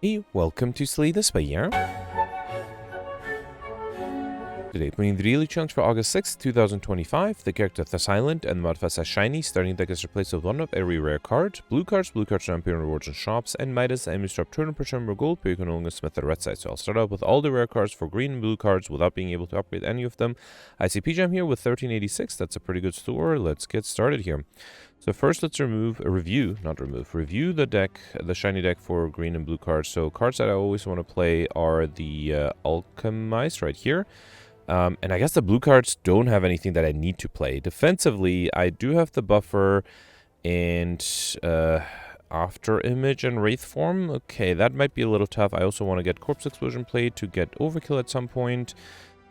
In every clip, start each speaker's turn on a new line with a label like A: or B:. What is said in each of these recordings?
A: Hey, welcome to Slay the Spire. Today, playing the daily challenge for August 6th, 2025. The character is silent and the modifiers are shiny. Starting deck is replaced with one of every rare card. Blue cards are appearing rewards in shops, and Midas enemies drop 200% more gold, but you can only smith the red side. So I'll start out with all the rare cards for green and blue cards without being able to upgrade any of them. ICP Gem here with 1386. That's a pretty good score. Let's get started here. So first, let's review the deck, the shiny deck for green and blue cards. So cards that I always want to play are the Alchemist right here. And I guess the blue cards don't have anything that I need to play. Defensively, I do have the buffer and after image and wraith form. Okay, that might be a little tough. I also want to get corpse explosion played to get overkill at some point.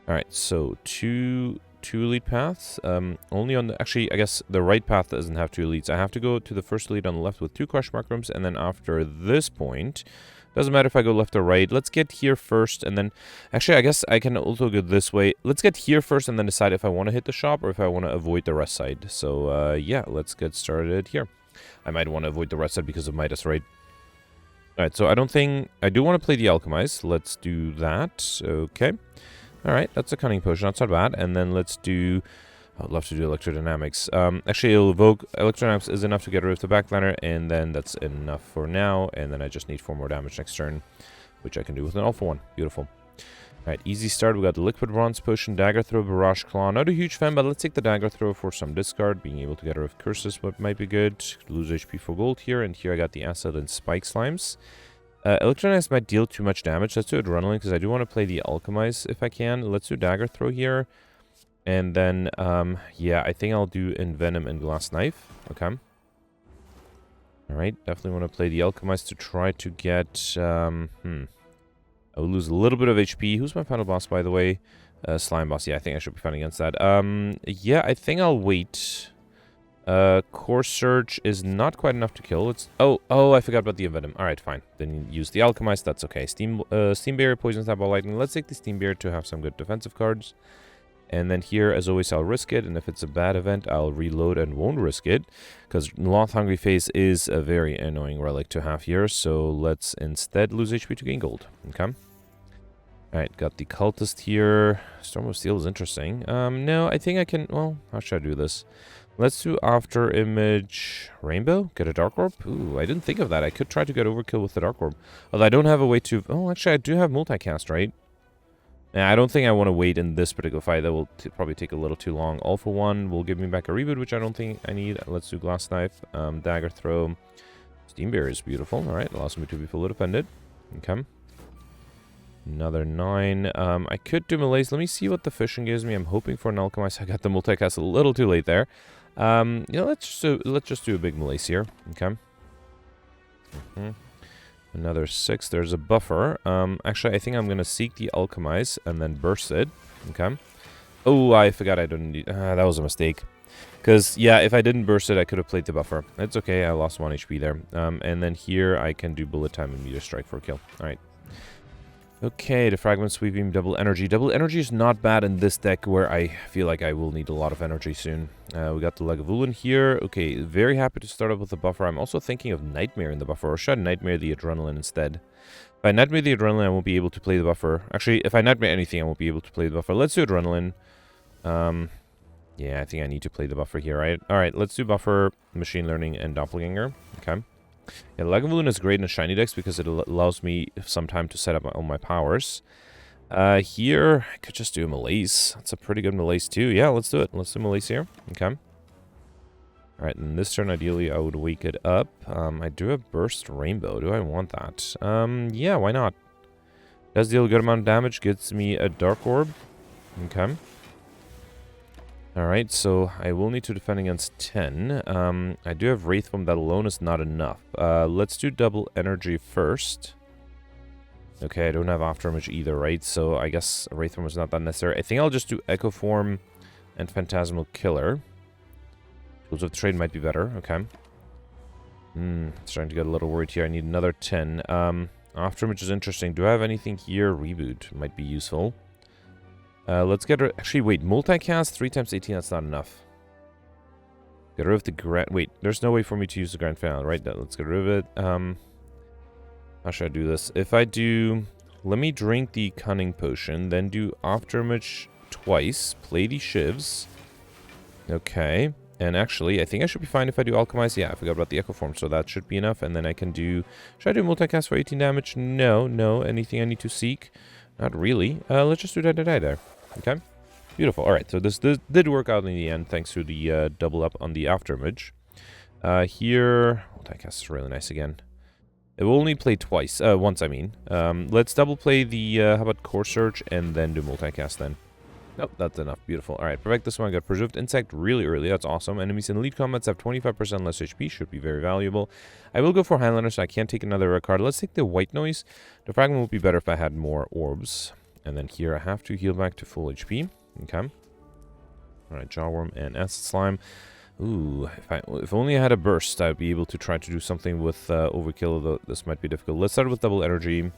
A: All right, so two elite paths. Only on the, actually, I guess the right path doesn't have two elites. I have to go to the first elite on the left with 2 crush mark rooms, and then after this point, doesn't matter if I go left or right. Let's get here first, and then, actually, I guess I can also go this way. Let's get here first, and then decide if I want to hit the shop or if I want to avoid the rest side. So, yeah, let's get started here. I might want to avoid the rest side because of Midas, right? Alright, so I don't think, I do want to play the Alchemist. Let's do that. Okay. Alright, that's a cunning potion, that's not bad. And then let's do, I'd love to do electrodynamics. Actually, it'll evoke, electrodynamics is enough to get rid of the backliner, and then that's enough for now. And then I just need 4 more damage next turn, which I can do with an all for 1. Beautiful. Alright, easy start. We got the liquid bronze potion, dagger throw, barrage claw. Not a huge fan, but let's take the dagger throw for some discard. Being able to get rid of curses what might be good. Lose HP for gold here, and here I got the acid and spike slimes. Electrodynamics might deal too much damage. Let's do adrenaline because I do want to play the Alchemist if I can. Let's do dagger throw here. And then, yeah, I think I'll do Envenom and Glass Knife. Okay. Alright, definitely want to play the Alchemist to try to get, I'll lose a little bit of HP. Who's my final boss, by the way? Slime boss. Yeah, I think I should be fine against that. Yeah, I think I'll wait. Core Surge is not quite enough to kill. It's oh, I forgot about the Envenom. Alright, fine. Then use the Alchemist, that's okay. Steam Barrier, Poison Stab, Ball Lightning. Let's take the Steam Barrier to have some good defensive cards. And then here, as always, I'll risk it. And if it's a bad event, I'll reload and won't risk it. Because Loth Hungry Face is a very annoying relic to have here. So let's instead lose HP to gain gold. Okay. Alright, got the Cultist here. Storm of Steel is interesting. No, I think I can, well, how should I do this? Let's do After Image Rainbow. Get a Dark Orb. Ooh, I didn't think of that. I could try to get Overkill with the Dark Orb. Although I don't have a way to... Oh, actually, I do have multicast, right? Yeah, I don't think I want to wait in this particular fight. That will probably take a little too long. All for 1 will give me back a reboot, which I don't think I need. Let's do Glass Knife. Dagger Throw. Steam Barrier is beautiful. Alright, allows me to be fully defended. Okay. Another 9. I could do Malaise. Let me see what the fishing gives me. I'm hoping for an Alchemist. I got the multicast a little too late there. You know, let's just do a big Malaise here. Okay. Another 6. There's a buffer. Actually, I think I'm gonna seek the Alchemist and then burst it. Okay. Oh, I forgot I don't need. That was a mistake. Because yeah, if I didn't burst it, I could have played the buffer. It's okay. I lost 1 HP there. And then here I can do bullet time and meter strike for a kill. All right. Okay, the Fragment Sweeping, Double Energy. Double Energy is not bad in this deck where I feel like I will need a lot of energy soon. We got the Lagavulin here. Okay, very happy to start up with the buffer. I'm also thinking of Nightmare in the buffer, or should I Nightmare the Adrenaline instead? If I Nightmare the Adrenaline, I won't be able to play the buffer. Actually, if I Nightmare anything, I won't be able to play the buffer. Let's do Adrenaline. Yeah, I think I need to play the buffer here, right? Alright, let's do buffer, Machine Learning, and Doppelganger. Okay. Yeah, Lagavulin is great in shiny decks because it allows me some time to set up all my powers. Here, I could just do a Malaise. That's a pretty good Malaise too. Yeah, let's do it. Let's do Malaise here. Okay. Alright, and this turn, ideally, I would wake it up. I do have Burst Rainbow. Do I want that? Yeah, why not? Does deal a good amount of damage. Gets me a Dark Orb. Okay. Alright, so I will need to defend against 10. I do have Wraith Form. That alone is not enough. Let's do Double Energy first. Okay, I don't have After Image either, right? So I guess Wraith Form is not that necessary. I think I'll just do Echo Form and Phantasmal Killer. Tools of Trade might be better. Okay. Starting to get a little worried here. I need another 10. After Image is interesting. Do I have anything here? Reboot might be useful. Let's get rid... Actually, wait. Multicast 3 times 18, that's not enough. Get rid of the Grand... Wait, there's no way for me to use the Grand Finale, right? Let's get rid of it. How should I do this? If I do... Let me drink the Cunning Potion, then do Afterimage twice. Play the Shivs. Okay. And actually, I think I should be fine if I do Alchemize. Yeah, I forgot about the Echo Form, so that should be enough. And then I can do... Should I do Multicast for 18 damage? No, no. Anything I need to seek? Not really. Let's just do die there. Okay. Beautiful. Alright, so this did work out in the end, thanks to the double up on the Afterimage. Here... Multicast is really nice again. It will only play twice. Once, I mean. Let's double play the... how about Core Search, and then do Multicast then. Nope, that's enough. Beautiful. Alright, perfect. This one I got Preserved Insect really early. That's awesome. Enemies in elite combats have 25% less HP. Should be very valuable. I will go for Highlander, so I can't take another rare card. Let's take the White Noise. The Fragment would be better if I had more orbs. And then here I have to heal back to full HP. Okay. Alright, Jawworm and Acid Slime. Ooh, if only I had a burst, I'd be able to try to do something with Overkill, although this might be difficult. Let's start with Double Energy.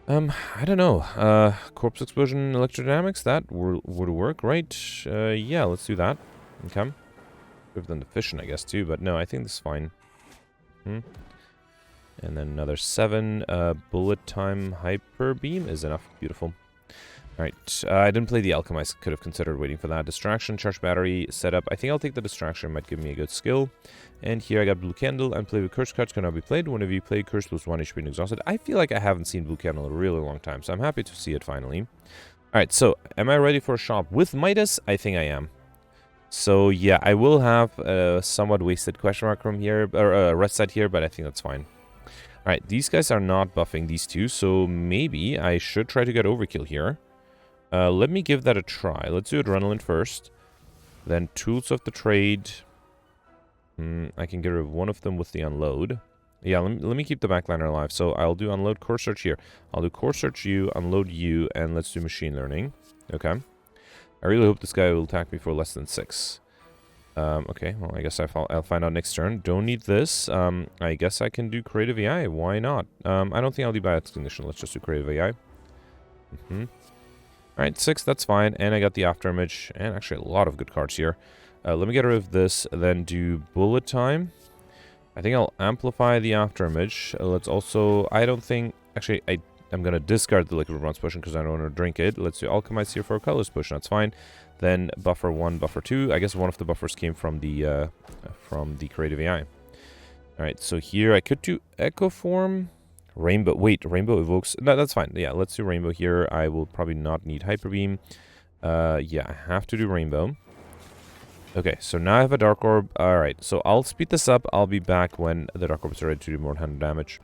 A: I don't know. Corpse Explosion, Electrodynamics, that would work, right? Yeah, let's do that. Okay. Better than the Fission, I guess, too, but no, I think this is fine. And then another 7. Bullet Time Hyper Beam is enough. Beautiful. Alright, I didn't play the Alchemize. Could have considered waiting for that. Distraction, Charge Battery, Setup. I think I'll take the Distraction. Might give me a good skill. And here I got Blue Candle. And play with Curse cards cannot be played. Whenever you play Curse, lose 1 HP and exhausted. I feel like I haven't seen Blue Candle in a really long time, so I'm happy to see it finally. Alright, so am I ready for a shop with Midas? I think I am. So yeah, I will have a somewhat wasted question mark from here, or a rest set here, but I think that's fine. Alright, these guys are not buffing these two, so maybe I should try to get Overkill here. Let me give that a try. Let's do Adrenaline first. Then Tools of the Trade. I can get rid of one of them with the Unload. Yeah, let me keep the backliner alive. So I'll do Unload Core Search here. I'll do Core Search you, Unload you, and let's do Machine Learning. Okay. I really hope this guy will attack me for less than 6. Okay, well, I guess I'll find out next turn. Don't need this. I guess I can do Creative AI. Why not? I don't think I'll do Biotic Condition. Let's just do Creative AI. Alright, 6, that's fine. And I got the Afterimage. And actually a lot of good cards here. Let me get rid of this, then do Bullet Time. I think I'll amplify the Afterimage. Let's also... I don't think... Actually, I'm going to discard the Liquid Bronze Potion because I don't want to drink it. Let's do Alchemize here for a Colorless Potion. That's fine. Then Buffer 1, Buffer 2. I guess one of the buffers came from the Creative AI. Alright, so here I could do Echo Form... Rainbow. Wait, Rainbow evokes... No, that's fine. Yeah, let's do Rainbow here. I will probably not need Hyper Beam. Yeah, I have to do Rainbow. Okay, so now I have a Dark Orb. Alright, so I'll speed this up. I'll be back when the Dark Orbs are ready to do more than 100 damage.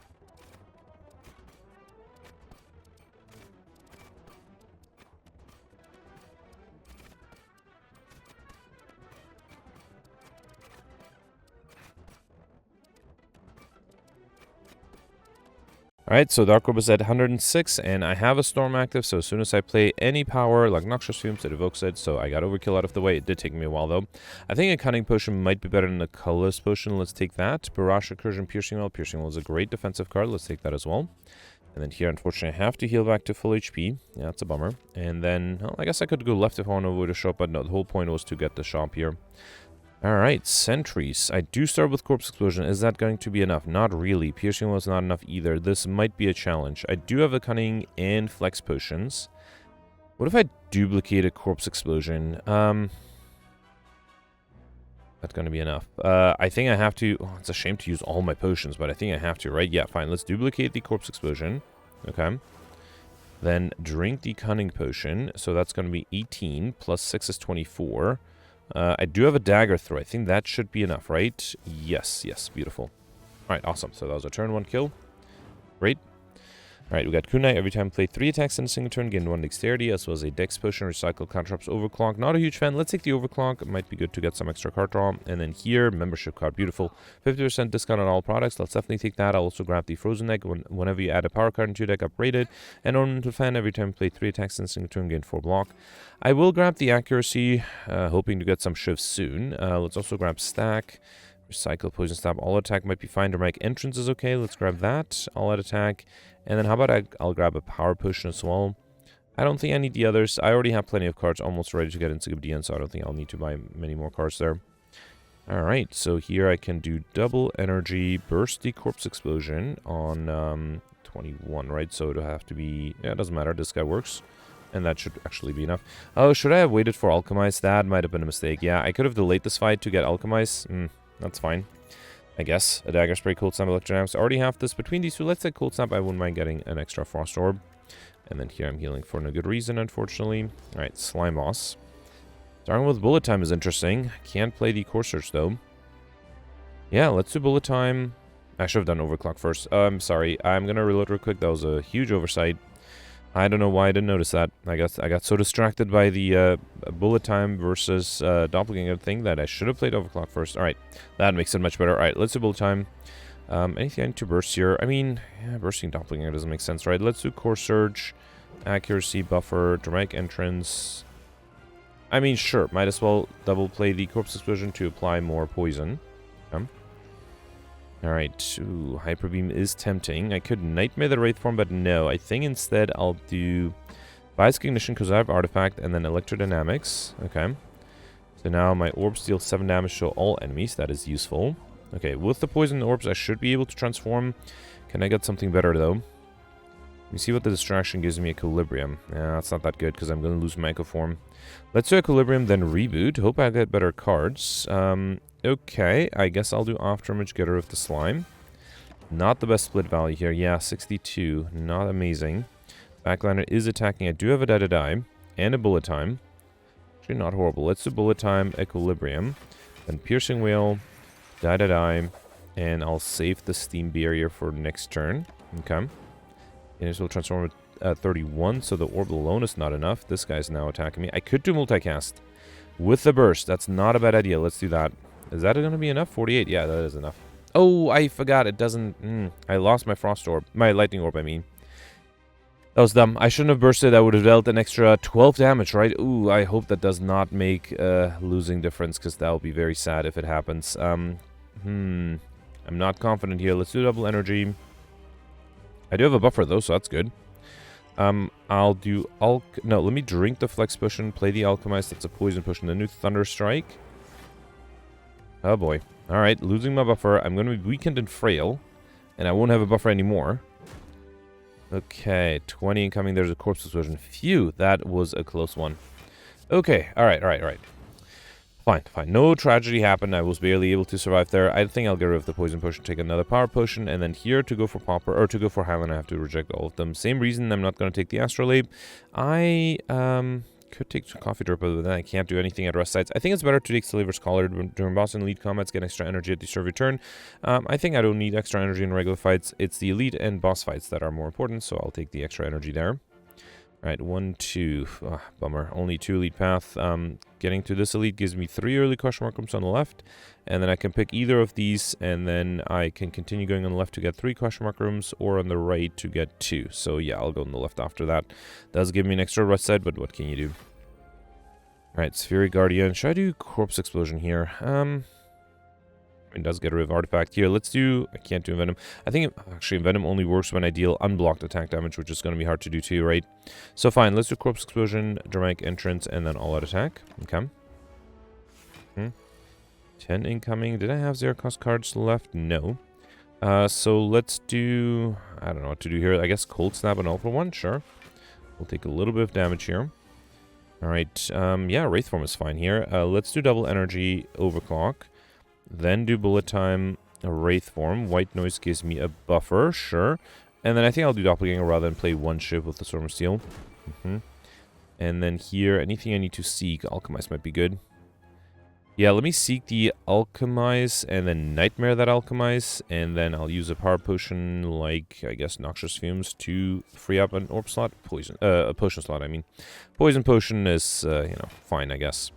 A: Alright, so Dark Orb is at 106, and I have a Storm active, so as soon as I play any power, like Noxious Fumes, it evokes it, so I got Overkill out of the way. It did take me a while, though. I think a Cunning Potion might be better than a Colorless Potion. Let's take that. Barrage Recursion, Piercing Well. Piercing Well is a great defensive card. Let's take that as well. And then here, unfortunately, I have to heal back to full HP. Yeah, that's a bummer. And then, well, I guess I could go left if I want to avoid a shop, but no, the whole point was to get the shop here. Alright, Sentries. I do start with Corpse Explosion. Is that going to be enough? Not really. Piercing was not enough either. This might be a challenge. I do have a Cunning and Flex Potions. What if I duplicate a Corpse Explosion? That's going to be enough. I think I have to... Oh, it's a shame to use all my potions, but I think I have to, right? Yeah, fine. Let's duplicate the Corpse Explosion. Okay. Then drink the Cunning Potion. So that's going to be 18. Plus 6 is 24. I do have a Dagger Throw. I think that should be enough, right? Yes, yes, beautiful. Alright, awesome. So that was a turn 1 kill. Great. Alright, we got Kunai. Every time play 3 attacks in a single turn, gain 1 dexterity, as well as a Dex Potion, Recycle, Contraps, Overclock. Not a huge fan. Let's take the Overclock. It might be good to get some extra card draw. And then here, Membership Card. Beautiful. 50% discount on all products. Let's definitely take that. I'll also grab the Frozen Egg. Whenever you add a power card into your deck, upgrade it. And Ornamental Fan. Every time play 3 attacks in a single turn, gain 4 block. I will grab the Accuracy, hoping to get some shifts soon. Let's also grab Stack. Recycle, Poison Stab, All Attack might be fine. Dramatic Entrance is okay. Let's grab that. All Out Attack. And then how about I'll grab a Power Potion as well. I don't think I need the others. I already have plenty of cards almost ready to get into Gideon, so I don't think I'll need to buy many more cards there. Alright, so here I can do double energy, burst the corpse explosion on 21, right? So it'll have to be... Yeah, it doesn't matter, this guy works. And that should actually be enough. Oh, should I have waited for Alchemize? That might have been a mistake. Yeah, I could have delayed this fight to get Alchemize. That's fine, I guess. A Dagger Spray, Cold Snap, Electrodynamics. I already have this. Between these two, let's say Cold Snap. I wouldn't mind getting an extra Frost Orb. And then here I'm healing for no good reason, unfortunately. Alright, Slime Boss. Starting with Bullet Time is interesting. Can't play the Core Search, though. Yeah, let's do Bullet Time. I should have done Overclock first. I'm sorry. I'm going to reload real quick. That was a huge oversight. I don't know why I didn't notice that. I got so distracted by the Bullet Time versus Doppelganger thing that I should have played Overclock first. Alright, that makes it much better. Alright, let's do Bullet Time. Anything I need to burst here? I mean, yeah, bursting Doppelganger doesn't make sense, right? Let's do Core Surge, Accuracy, Buffer, Dramatic Entrance. I mean, sure, might as well double play the Corpse Explosion to apply more poison. Alright, ooh, Hyper Beam is tempting. I could Nightmare the Wraith form, but no. I think instead I'll do Bias Cognition because I have Artifact, and then Electrodynamics. Okay. So now my orbs deal 7 damage to all enemies. That is useful. Okay, with the Poison Orbs, I should be able to transform. Can I get something better, though? Let me see what the Distraction gives me. Equilibrium. Yeah, that's not that good because I'm going to lose my Echo form. Let's do Equilibrium, then Reboot. Hope I get better cards. Okay, I guess I'll do Afterimage, get rid of the Slime. Not the best split value here. Yeah, 62. Not amazing. Backliner is attacking. I do have a Die and a Bullet Time. Actually, not horrible. Let's do Bullet Time, Equilibrium. Then Piercing Whale, Die, and I'll save the Steam Barrier for next turn. Okay. And this will transform at 31, so the orb alone is not enough. This guy's now attacking me. I could do Multicast with the Burst. That's not a bad idea. Let's do that. Is that going to be enough? 48? Yeah, that is enough. Oh, I forgot. It doesn't... I lost my Frost Orb. My Lightning Orb, I mean. That was dumb. I shouldn't have bursted. I would have dealt an extra 12 damage, right? Ooh, I hope that does not make a losing difference, because that will be very sad if it happens. I'm not confident here. Let's do double energy. I do have a buffer, though, so that's good. I'll do... No, let me drink the Flex Potion, play the Alchemize. That's a Poison Potion. The new Thunder Strike. Oh, boy. Alright, losing my buffer. I'm going to be weakened and frail, and I won't have a buffer anymore. Okay, 20 incoming. There's a Corpse Explosion. Phew, that was a close one. Okay, alright. Fine. No tragedy happened. I was barely able to survive there. I think I'll get rid of the Poison Potion, take another Power Potion, and then here to go for Pauper, or to go for Highland, I have to reject all of them. Same reason I'm not going to take the Astrolabe. I could take Coffee Drip, but then I can't do anything at rest sites. I think it's better to take Slaver's Collar during boss and elite combats, get extra energy at the start of your turn. I think I don't need extra energy in regular fights. It's the elite and boss fights that are more important, so I'll take the extra energy there. Alright, 1, 2. Bummer. Only 2 elite path. Getting to this elite gives me 3 early question mark rooms on the left. And then I can pick either of these, and then I can continue going on the left to get 3 question mark rooms, or on the right to get 2. So yeah, I'll go on the left after that. Does give me an extra rest side, but what can you do? Alright, Spheric Guardian. Should I do Corpse Explosion here? It does get rid of Artifact here. Let's do... I can't do Envenom. I think, actually, Envenom only works when I deal unblocked attack damage, which is going to be hard to do too, right? So fine, let's do Corpse Explosion, Dramatic Entrance, and then All-Out Attack. Okay. 10 incoming. Did I have 0 cost cards left? No. So let's do... I don't know what to do here. I guess Cold Snap and All for 1, sure. We'll take a little bit of damage here. Alright, yeah, Wraith Form is fine here. Let's do Double Energy, Overclock. Then do Bullet Time, a Wraith Form. White Noise gives me a buffer, sure. And then I think I'll do Doppelganger rather than play one ship with the Storm of Steel. And then here, anything I need to seek, Alchemize might be good. Yeah, let me seek the Alchemize and then Nightmare that Alchemize. And then I'll use a Power Potion like, I guess, Noxious Fumes to free up an Orb slot. A Potion slot, I mean. Poison Potion is, you know, fine, I guess.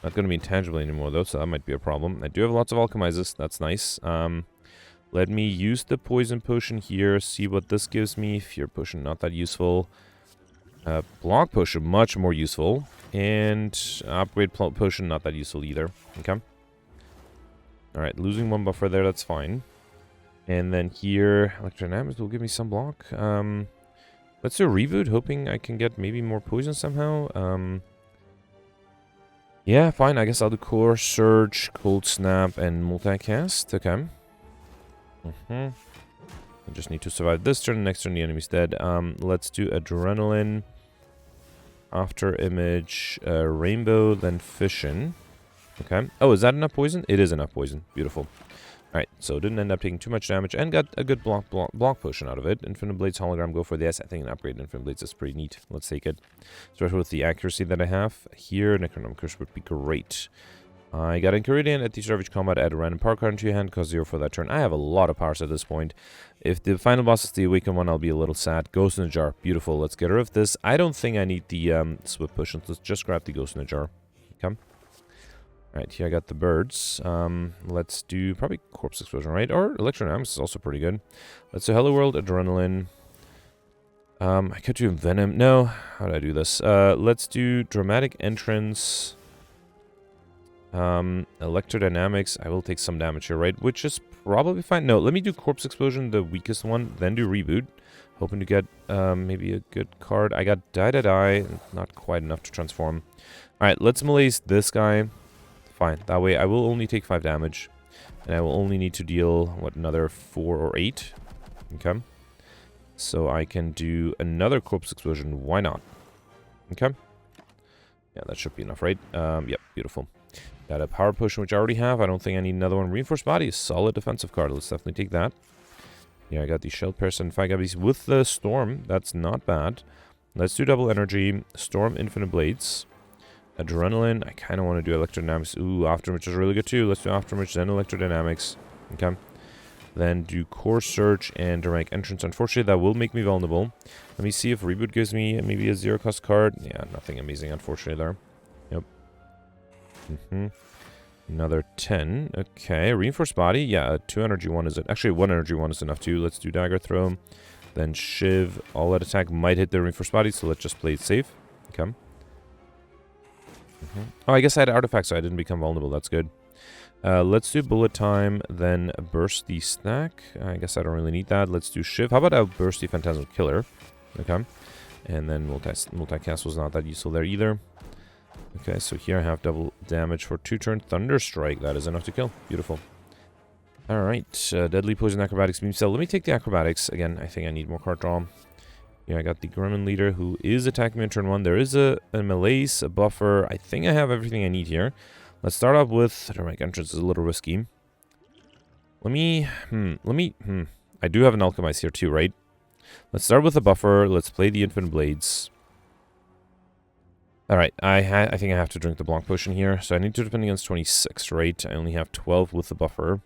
A: Not going to be intangible anymore, though, so that might be a problem. I do have lots of Alchemizes. That's nice. Let me use the Poison Potion here, see what this gives me. Fear Potion, not that useful. Block Potion, much more useful. And Upgrade Potion, not that useful either. Okay. Alright, losing one buffer there, that's fine. And then here, Electrodynamics will give me some block. Let's do a Reboot, hoping I can get maybe more poison somehow. Yeah, fine. I guess I'll do Core Surge, Cold Snap, and Multicast. Okay. I just need to survive this turn. Next turn, the enemy's dead. Let's do Adrenaline, After Image, Rainbow, then Fission. Okay. Oh, is that enough poison? It is enough poison. Beautiful. Alright, so didn't end up taking too much damage and got a good block potion out of it. Infinite Blades hologram, go for this. I think an upgrade in Infinite Blades is pretty neat. Let's take it. Especially with the accuracy that I have. Here, Necronomicus would be great. I got Enchiridion at the start of each combat, add a random power card into your hand, cost 0 for that turn. I have a lot of powers at this point. If the final boss is the awakened one, I'll be a little sad. Ghost in a Jar, beautiful. Let's get rid of this. I don't think I need the Swift Potions. Let's just grab the Ghost in a Jar. Okay. Alright, here I got the birds. Let's do probably Corpse Explosion, right? Or Electrodynamics is also pretty good. Let's do Hello World, Adrenaline. I could do Venom. No, how did I do this? Let's do Dramatic Entrance. Electrodynamics. I will take some damage here, right? Which is probably fine. No, let me do Corpse Explosion, the weakest one, then do Reboot. Hoping to get maybe a good card. I got Die. Not quite enough to transform. Alright, let's malaise this guy. Fine. That way I will only take 5 damage. And I will only need to deal, what, another 4 or 8? Okay. So I can do another Corpse Explosion. Why not? Okay. Yeah, that should be enough, right? Yep, beautiful. Got a Power Potion, which I already have. I don't think I need another one. Reinforced Body is solid defensive card. Let's definitely take that. Yeah, I got the Shell Parasite and 5 Gabbies with the Storm. That's not bad. Let's do Double Energy. Storm, Infinite Blades. Adrenaline. I kind of want to do Electrodynamics. Ooh, Afterimage is really good too. Let's do Afterimage, then Electrodynamics. Okay. Then do Core Surge and Dramatic Entrance. Unfortunately, that will make me vulnerable. Let me see if Reboot gives me maybe a 0-cost card. Yeah, nothing amazing, unfortunately, there. Yep. Another 10. Okay. Reinforced Body. Yeah, a 2 energy one is it. Actually, 1 energy one is enough too. Let's do Dagger Throw. Then Shiv. All-out attack might hit the Reinforced Body, so let's just play it safe. Okay. Oh, I guess I had artifacts, so I didn't become vulnerable. That's good. Let's do Bullet Time, then Burst the Stack. I guess I don't really need that. Let's do Shiv. How about I Burst the Phantasmal Killer? Okay. And then Multicast was not that useful there either. Okay, so here I have double damage for 2 turns. Thunder Strike. That is enough to kill. Beautiful. Alright. Deadly Poison, Acrobatics, Beam Cell. Let me take the Acrobatics. Again, I think I need more card draw. Yeah, I got the Gremlin Leader who is attacking me on turn 1. There is a malaise, a buffer. I think I have everything I need here. Let's start off with Dramatic Entrance is a little risky. I do have an Alchemize here too, right? Let's start with a buffer. Let's play the Infinite Blades. Alright, I think I have to drink the Blanc Potion here. So I need to defend against 26, right? I only have 12 with the buffer.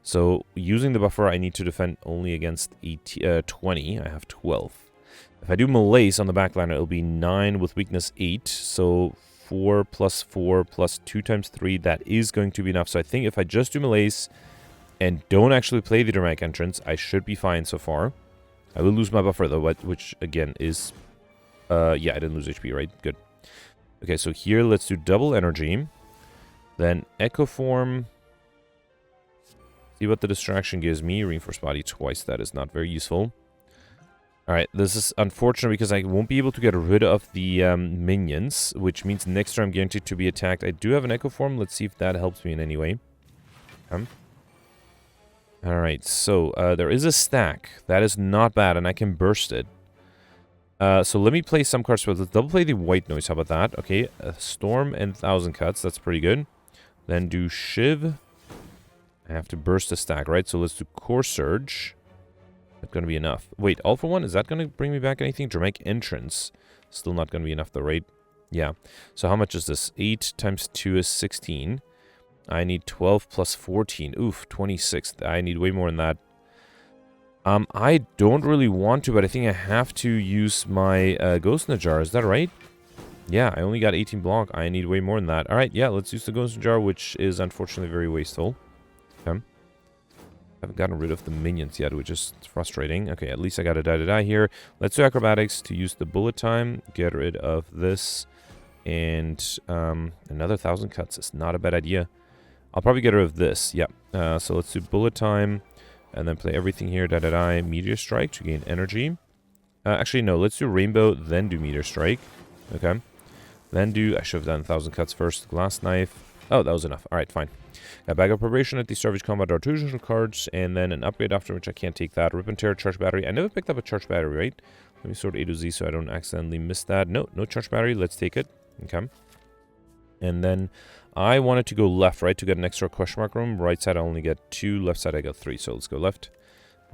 A: So using the buffer, I need to defend only against 20. I have 12. If I do Malaise on the backliner, it'll be 9 with weakness 8. So 4 plus 4 plus 2 times 3, that is going to be enough. So I think if I just do Malaise and don't actually play the Dramatic Entrance, I should be fine so far. I will lose my buffer though, which again is... yeah, I didn't lose HP, right? Good. Okay, so here let's do Double Energy. Then Echo Form. See what the distraction gives me. Reinforced Body twice, that is not very useful. Alright, this is unfortunate because I won't be able to get rid of the minions, which means next turn I'm guaranteed to be attacked. I do have an Echo Form. Let's see if that helps me in any way. Alright, so there is a stack. That is not bad, and I can burst it. So let me play some cards. Let's double play the White Noise. How about that? Okay, Storm and 1000 Cuts. That's pretty good. Then do Shiv. I have to burst the stack, right? So let's do Core Surge. That's going to be enough. Wait, all for one? Is that going to bring me back anything? Dramatic Entrance. Still not going to be enough though, right? Yeah. So how much is this? 8 times 2 is 16. I need 12 plus 14. Oof, 26. I need way more than that. I don't really want to, but I think I have to use my Ghost in the Jar. Is that right? Yeah, I only got 18 block. I need way more than that. Alright, yeah, let's use the Ghost in the Jar, which is unfortunately very wasteful. Okay. Haven't gotten rid of the minions yet, which is frustrating. Okay, at least I got a die here. Let's do Acrobatics to use the Bullet Time. Get rid of this. And another 1000 Cuts is not a bad idea. I'll probably get rid of this. Yeah. So let's do Bullet Time. And then play everything here. Meteor Strike to gain energy. Actually, no. Let's do Rainbow, then do Meteor Strike. Okay. Then I should have done 1,000 cuts first. Glass knife. Oh, that was enough. Alright, fine. Got bag of preparation at the Starvage Combat Artisanal cards, and then an upgrade after which I can't take that. Rip and Tear, charge battery. I never picked up a charge battery, right? Let me sort A to Z so I don't accidentally miss that. No charge battery. Let's take it. Okay. And then I wanted to go left, right, to get an extra question mark room. Right side I only get 2, left side I got 3, so let's go left.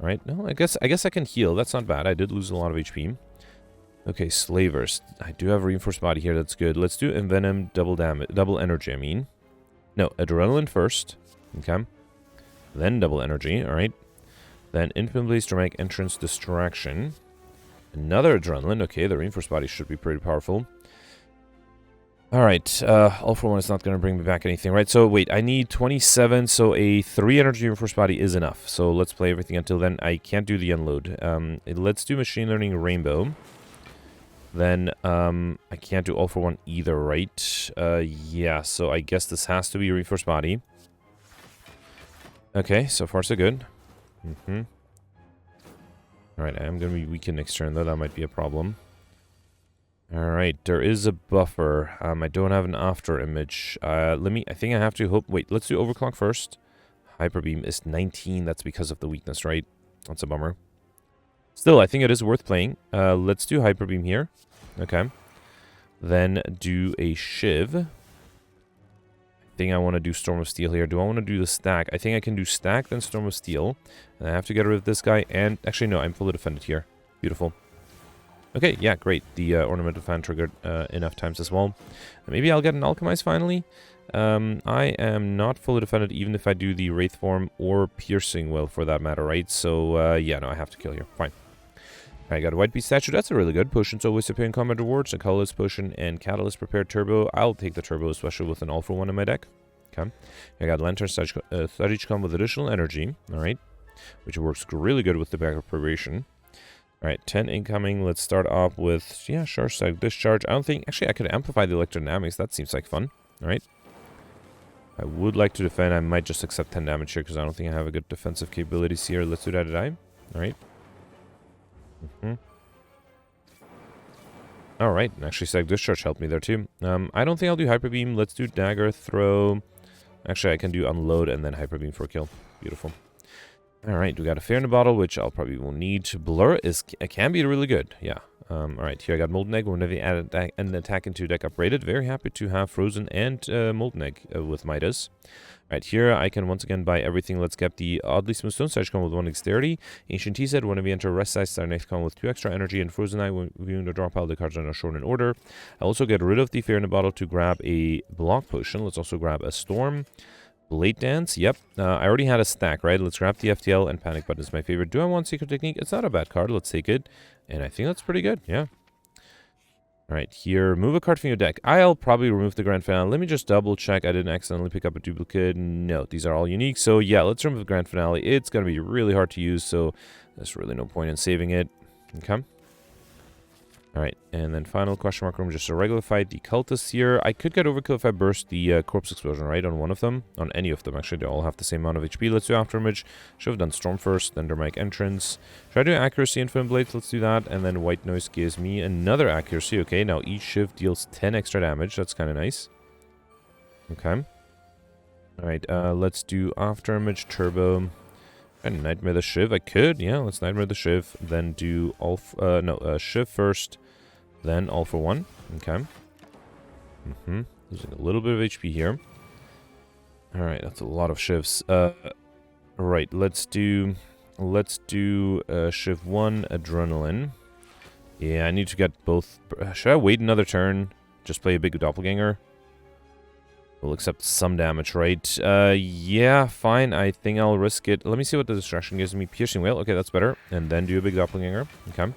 A: Alright, no, I guess I can heal. That's not bad. I did lose a lot of HP. Okay, Slavers. I do have reinforced body here. That's good. Let's do Envenom, double energy, I mean. No, Adrenaline first. Okay. Then double energy, alright. Then Infinite Blaze, Dramatic Entrance, Distraction. Another Adrenaline. Okay, the reinforced body should be pretty powerful. Alright, all for one is not going to bring me back anything, right? So, wait, I need 27, so a 3 energy reinforced body is enough. So, let's play everything until then. I can't do the unload. Let's do Machine Learning Rainbow. Then, I can't do all for one either, right? Yeah, so I guess this has to be a reinforced body. Okay, so far so good. Alright, I am going to be weakened next turn, though. That might be a problem. Alright, there is a buffer. I don't have an after image. I think I have to hope. Wait, let's do overclock first. Hyper beam is 19. That's because of the weakness, right? That's a bummer. Still, I think it is worth playing. Let's do hyper beam here. Okay. Then do a shiv. I think I want to do Storm of Steel here. Do I want to do the stack? I think I can do stack, then Storm of Steel. And I have to get rid of this guy. And actually, no, I'm fully defended here. Beautiful. Okay, yeah, great. The Ornamental Fan triggered enough times as well. Maybe I'll get an Alchemize finally. I am not fully defended even if I do the Wraith form or Piercing Will for that matter, right? So, yeah, no, I have to kill here. Fine. I got a White Beast statue. That's a really good. Potions always appear in combat rewards. A colorless potion and catalyst prepared turbo. I'll take the turbo, especially with an all for one in my deck. Okay. I got Lantern Strategicon with additional energy. Alright. Which works really good with the bag of preparation. Alright, 10 incoming. Let's start off with, yeah, sure, Static Discharge. I don't think, actually, I could amplify the electrodynamics. That seems like fun. Alright. I would like to defend. I might just accept 10 damage here because I don't think I have a good defensive capabilities here. Let's do that at die. Alright. Alright, actually, Static Discharge helped me there too. I don't think I'll do Hyper Beam. Let's do Dagger, Throw. Actually, I can do Unload and then Hyper Beam for a kill. Beautiful. Alright, we got a Fear in a Bottle, which I'll probably will need. Blur can be really good, yeah. Alright, here I got Molten Egg. Whenever you add an attack into deck upgraded. Very happy to have Frozen and Molten Egg with Midas. Alright, here I can once again buy everything. Let's get the Oddly Smooth Stone Strategicon with 1 Dexterity. Ancient Tea Set, whenever you enter Rest Size, start next con with 2 extra energy. And Frozen Eye, when viewing the draw pile, the cards are not shown in order. I also get rid of the Fear in a Bottle to grab a Block Potion. Let's also grab a Storm. Blade Dance, yep. I already had a stack, right? Let's grab the FTL, and Panic Button is my favorite. Do I want Secret Technique? It's not a bad card. Let's take it. And I think that's pretty good, yeah. Alright, here, remove a card from your deck. I'll probably remove the Grand Finale. Let me just double check. I didn't accidentally pick up a duplicate. No, these are all unique. So, yeah, let's remove the Grand Finale. It's going to be really hard to use, so there's really no point in saving it. Okay. Alright, and then final question mark room, just a regular fight. The cultists here. I could get overkill if I burst the corpse explosion, right? On one of them. On any of them, actually. They all have the same amount of HP. Let's do Afterimage. Should have done Storm first, then Dramatic Entrance. Should I do Accuracy, Infinite Blades? Let's do that. And then White Noise gives me another Accuracy. Okay, now each shift deals 10 extra damage. That's kind of nice. Okay. Alright, let's do Afterimage, Turbo. And Nightmare the Shiv. I could, yeah, let's Nightmare the Shiv. Then do Shiv first. Then all for one. Okay. Losing a little bit of HP here. Alright, that's a lot of shivs. Right, let's do Shiv 1 Adrenaline. Yeah, I need to get both. Should I wait another turn? Just play a big doppelganger? We'll accept some damage, right? Yeah, fine. I think I'll risk it. Let me see what the distraction gives me. Piercing Whale. Okay, that's better. And then do a big doppelganger. Okay.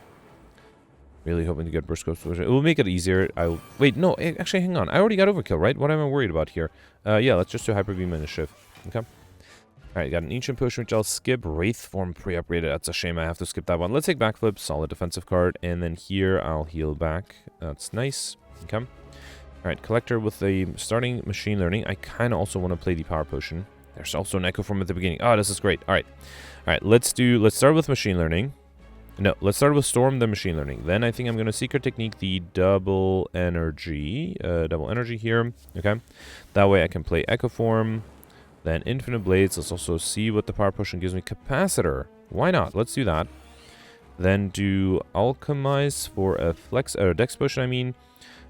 A: Really hoping to get burst scope. It will make it easier. Wait, no, actually, hang on. I already got overkill, right? What am I worried about here? Yeah, let's just do Hyper Beam and a Shiv. Okay. Alright, got an Ancient Potion, which I'll skip. Wraith Form pre-upgraded. That's a shame I have to skip that one. Let's take Backflip. Solid defensive card. And then here, I'll heal back. That's nice. Okay. Alright, Collector with a starting Machine Learning. I kind of also want to play the Power Potion. There's also an Echo Form at the beginning. Oh, this is great. Alright. Alright, let's start with Machine Learning. No, let's start with Storm, then Machine Learning. Then I think I'm going to Secret Technique the double energy here. Okay. That way I can play Echo Form, then Infinite Blades. Let's also see what the Power Potion gives me. Capacitor. Why not? Let's do that. Then do Alchemize for a Dex Potion, I mean.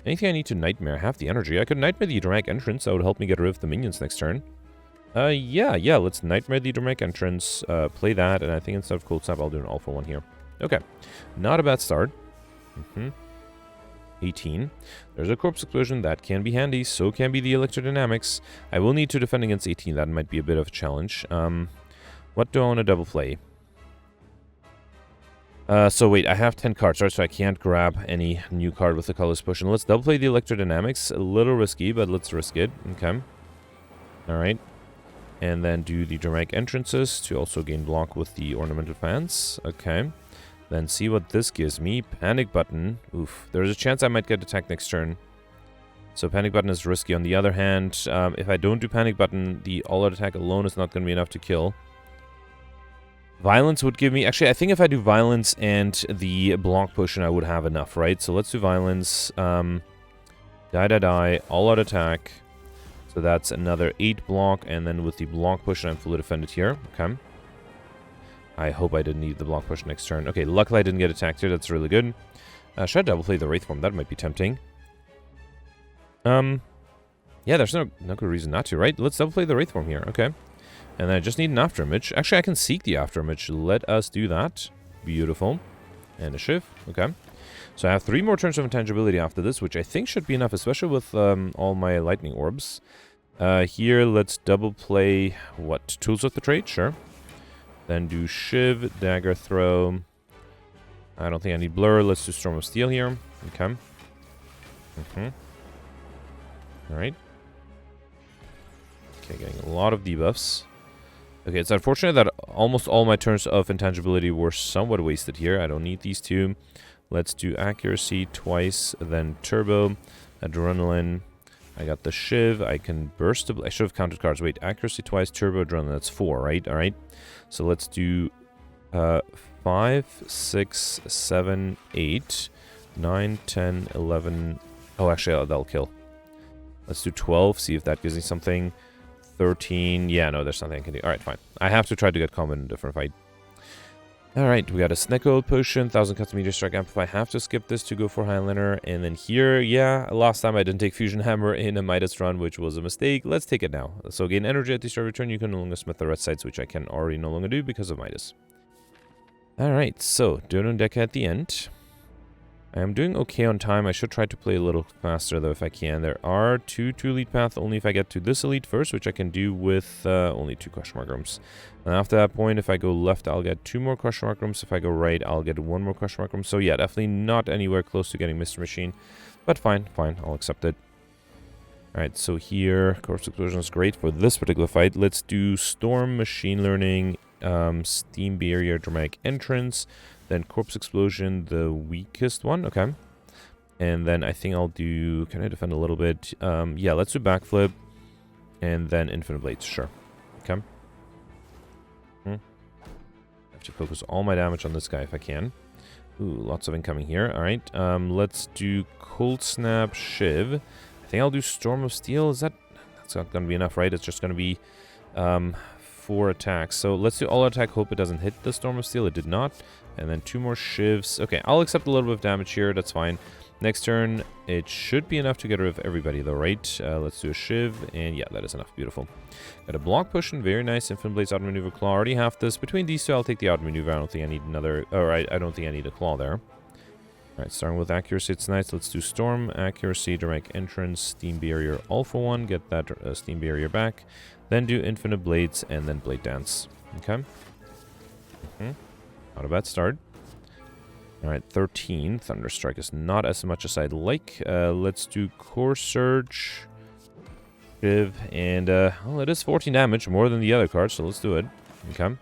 A: Anything I need to Nightmare? I have the energy. I could Nightmare the Dramatic Entrance. That would help me get rid of the minions next turn. Yeah, let's Nightmare the Dramatic Entrance, play that, and I think instead of Cold Snap, I'll do an All for One here. Okay, not a bad start. 18. There's a Corpse Explosion, that can be handy, so can be the Electrodynamics. I will need to defend against 18, that might be a bit of a challenge. What do I want to double play? So wait, I have 10 cards, right, so I can't grab any new card with the Colorless Potion. Let's double play the Electrodynamics, a little risky, but let's risk it. Okay. Alright. And then do the Dramatic Entrances to also gain block with the Ornamental Fans. Okay. Then see what this gives me. Panic Button. Oof. There's a chance I might get attacked next turn. So Panic Button is risky. On the other hand, if I don't do Panic Button, the all-out attack alone is not going to be enough to kill. Violence would give me... Actually, I think if I do Violence and the Block Potion, I would have enough, right? So let's do Violence. Die. All-out attack. So that's another 8 block. And then with the Block Potion, I'm fully defended here. Okay. I hope I didn't need the Block Push next turn. Okay, luckily I didn't get attacked here. That's really good. Should I double play the Wraith Form? That might be tempting. Yeah, there's no good reason not to, right? Let's double play the Wraith Form here. Okay. And then I just need an Afterimage. Actually, I can seek the Afterimage. Let us do that. Beautiful. And a Shiv. Okay. So I have 3 more turns of Intangibility after this, which I think should be enough, especially with all my Lightning Orbs. Here, let's double play, what? Tools of the Trade? Sure. Then do Shiv, Dagger Throw. I don't think I need Blur. Let's do Storm of Steel here. Okay. Alright. Okay, getting a lot of debuffs. Okay, it's unfortunate that almost all my turns of Intangibility were somewhat wasted here. I don't need these 2. Let's do Accuracy twice, then Turbo, Adrenaline. I got the Shiv. I can burst. I should have counted cards. Wait, Accuracy twice, Turbo, Adrenaline. That's 4, right? Alright. So let's do 5, 6, 7, 8, 9, 10, 11. Oh, actually, that'll kill. Let's do 12. See if that gives me something. 13. Yeah, no, there's nothing I can do. Alright, fine. I have to try to get combat in a different fight. Alright, we got a Snecko Potion, 1000 Cuts Meteor Strike Amplify. I have to skip this to go for Highliner. And then here, yeah, last time I didn't take Fusion Hammer in a Midas run, which was a mistake. Let's take it now. So gain energy at the start of your turn. You can no longer smith the red sides, which I can already no longer do because of Midas. Alright, so Donon Deck at the end. I am doing okay on time. I should try to play a little faster, though, if I can. There are 2 to Elite Path, only if I get to this Elite first, which I can do with only 2 Question Mark Rooms. And after that point, if I go left, I'll get 2 more Question Mark Rooms. If I go right, I'll get 1 more Question Mark Room. So yeah, definitely not anywhere close to getting Mr. Machine. But fine, I'll accept it. Alright, so here, Corpse Explosion is great for this particular fight. Let's do Storm, Machine Learning, Steam Barrier, Dramatic Entrance. Then Corpse Explosion, the weakest one. Okay. And then I think I'll do... Can I defend a little bit? Yeah, let's do Backflip. And then Infinite Blades. Sure. Okay. I have to focus all my damage on this guy if I can. Ooh, lots of incoming here. Alright. Let's do Cold Snap, Shiv. I think I'll do Storm of Steel. Is that... That's not going to be enough, right? It's just going to be... 4 attacks. So let's do all attack. Hope it doesn't hit the Storm of Steel. It did not. And then 2 more Shivs. Okay, I'll accept a little bit of damage here. That's fine. Next turn, it should be enough to get rid of everybody, though, right? Let's do a Shiv. And yeah, that is enough. Beautiful. Got a Block Potion. Very nice. Infinite Blades, Auto Maneuver, Claw. Already have this. Between these 2, I'll take the Auto Maneuver. I don't think I need another... Alright, I don't think I need a Claw there. Alright, starting with Accuracy. It's nice. Let's do Storm, Accuracy, Direct Entrance, Steam Barrier, all for 1. Get that Steam Barrier back. Then do Infinite Blades, and then Blade Dance. Okay. Not a bad start. Alright, 13. Thunderstrike is not as much as I'd like. Let's do Core Surge. Shiv, and, well, it is 14 damage, more than the other cards, so let's do it. Okay.